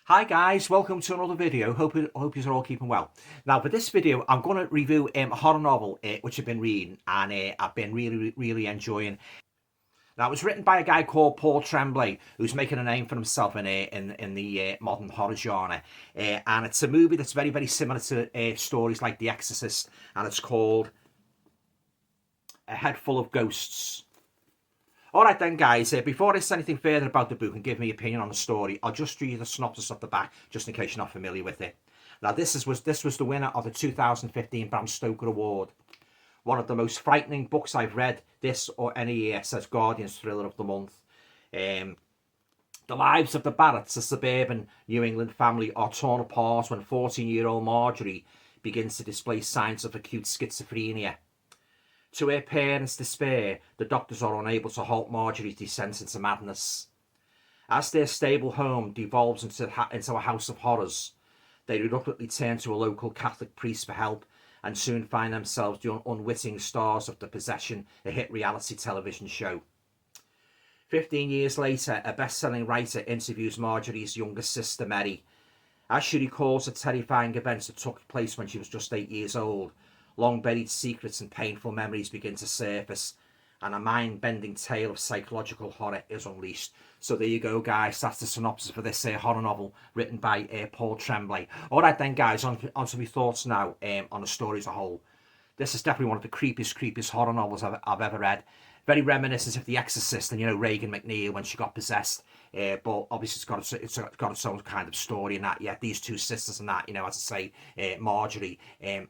Hi guys, welcome to another video. Hope you're all keeping well. Now for this video, I'm going to review a horror novel which I've been reading and I've been really enjoying. Now it was written by a guy called Paul Tremblay, who's making a name for himself in the modern horror genre, and it's a movie that's very similar to stories like The Exorcist, and it's called A Head Full of Ghosts. Alright then guys, before I say anything further about the book and give my opinion on the story, I'll just read the synopsis off the back, just in case you're not familiar with it. Now this was the winner of the 2015 Bram Stoker Award. One of the most frightening books I've read this or any year, says Guardian's Thriller of the Month. The lives of the Barretts, a suburban New England family, are torn apart when 14-year-old Marjorie begins to display signs of acute schizophrenia. To her parents' despair, the doctors are unable to halt Marjorie's descent into madness. As their stable home devolves into a house of horrors, they reluctantly turn to a local Catholic priest for help and soon find themselves the unwitting stars of The Possession, a hit reality television show. 15 years later, a best-selling writer interviews Marjorie's younger sister, Mary. As she recalls the terrifying events that took place when she was just 8 years old, long-buried secrets and painful memories begin to surface, and a mind-bending tale of psychological horror is unleashed. So there you go, guys. That's the synopsis for this horror novel written by Paul Tremblay. All right then, guys, on to my thoughts now on the story as a whole. This is definitely one of the creepiest horror novels I've ever read. Very reminiscent of The Exorcist and, you know, Regan McNeil when she got possessed. But obviously it's got its own kind of story in that. Yeah, these two sisters and that, you know, as I say, Marjorie and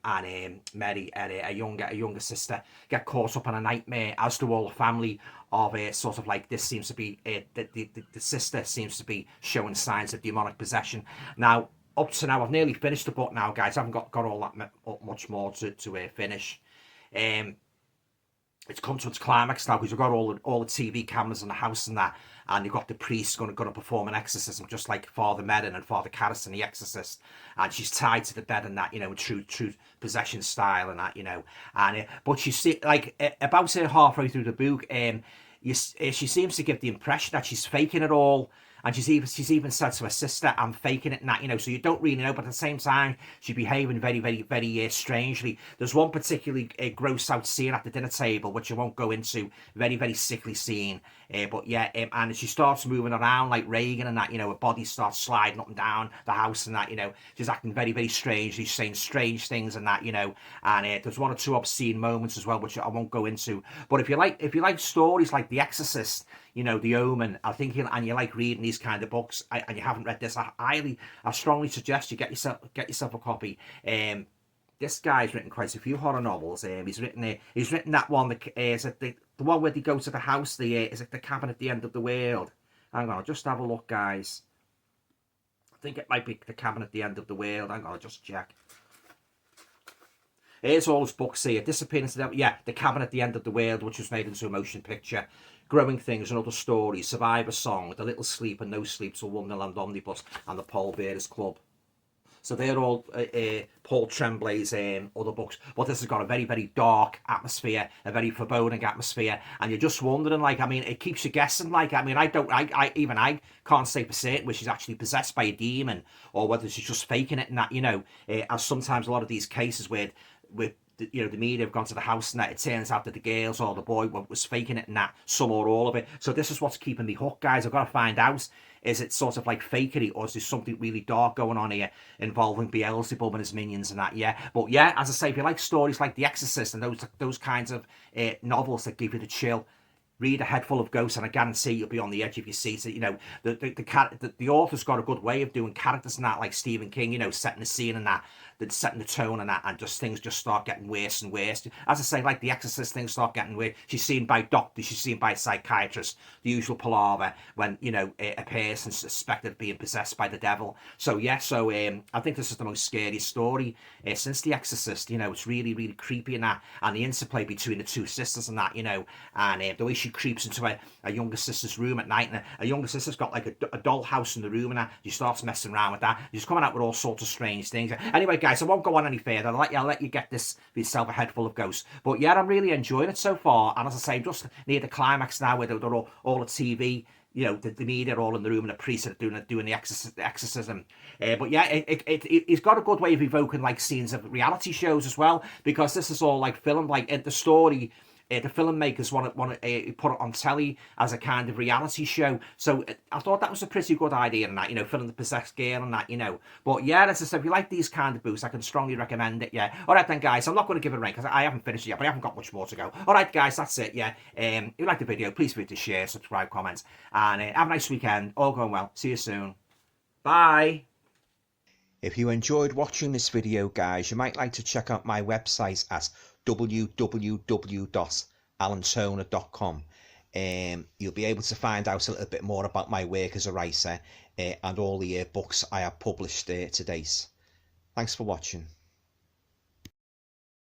Mary, and a younger sister, get caught up in a nightmare, as do all the family of sort of like this seems to be the sister seems to be showing signs of demonic possession. Now, up to now, I've nearly finished the book now, guys. I haven't got all that much more to finish. It's come to its climax now because you've got all the TV cameras in the house and that, and you've got the priest going to perform an exorcism, just like Father Merrin and Father Karras in The Exorcist, and she's tied to the bed and that, you know, true possession style and that, you know, and but you see, like about halfway through the book, she seems to give the impression that she's faking it all. And she's even said to her sister, "I'm faking it," and that, you know. So you don't really know, but at the same time, she's behaving very strangely. There's one particularly gross out scene at the dinner table, which I won't go into. Very sickly scene. But yeah, and she starts moving around like Regan and that, you know. Her body starts sliding up and down the house and that, you know. She's acting very strange. She's saying strange things and that, you know. And there's one or two obscene moments as well, which I won't go into. But if you like stories like The Exorcist, you know, The Omen, I think, and you like reading these kind of books, and you haven't read this, I strongly suggest you get yourself a copy. This guy's written quite a few horror novels. He's written that one. Is it the one where they go to the house? Is it The Cabin at the End of the World? Hang on, I'll just have a look, guys. I think it might be The Cabin at the End of the World. Hang on, I'll just check. Here's all his books here. Disappearance of the... Yeah, The Cabin at the End of the World, which was made into a motion picture. Growing Things and Other Stories. Survivor Song. The Little Sleep and No Sleep Till Wonderland Omnibus. And The Pall Bearers Club. So they're all Paul Tremblay's other books. But this has got a very dark atmosphere, a very foreboding atmosphere, and you're just wondering, like, I mean, it keeps you guessing. Like, I mean, I can't say for certain whether she's actually possessed by a demon or whether she's just faking it and that, you know. As sometimes a lot of these cases where you know, the media have gone to the house and that, it turns out that the girls or the boy was faking it and that, some or all of it. So this is what's keeping me hooked, guys. I've got to find out, is it sort of like fakery, or is there something really dark going on here involving Beelzebub and his minions and that? Yeah, but yeah, as I say, if you like stories like The Exorcist and those kinds of novels that give you the chill, read A Head Full of Ghosts, and I guarantee you'll be on the edge of your seat. You know, the author's got a good way of doing characters and that, like Stephen King, you know, setting the scene and that, setting the tone and that, and just things just start getting worse and worse. As I say, like The Exorcist, things start getting weird. She's seen by doctors, she's seen by psychiatrists, the usual palaver when, you know, a person suspected of being possessed by the devil. So yeah, so I think this is the most scariest story since The Exorcist. You know, it's really creepy and that, and the interplay between the two sisters and that, you know, and the way she creeps into a younger sister's room at night, and a younger sister's got like a dollhouse in the room and that. She starts messing around with that. She's coming out with all sorts of strange things. Anyway, guys, I won't go on any further. I'll let you get this for yourself, A Head Full of Ghosts. But yeah, I'm really enjoying it so far. And as I say, I'm just near the climax now, where they're all the TV you know, the media are all in the room and the priests are doing the exorcism. But yeah, he's got a good way of evoking like scenes of reality shows as well, because this is all like filmed like in the story. The filmmakers want to put it on telly as a kind of reality show. So I thought that was a pretty good idea, and that, you know, filming the possessed girl and that, you know. But yeah, as I said, if you like these kind of books, I can strongly recommend it. Yeah. All right then, guys. I'm not going to give it a rank because I haven't finished it yet, but I haven't got much more to go. All right, guys. That's it. Yeah. If you like the video, please feel free to share, subscribe, comment, and have a nice weekend. All going well. See you soon. Bye. If you enjoyed watching this video, guys, you might like to check out my website at www.alantoner.com. You'll be able to find out a little bit more about my work as a writer and all the books I have published to date. Thanks for watching.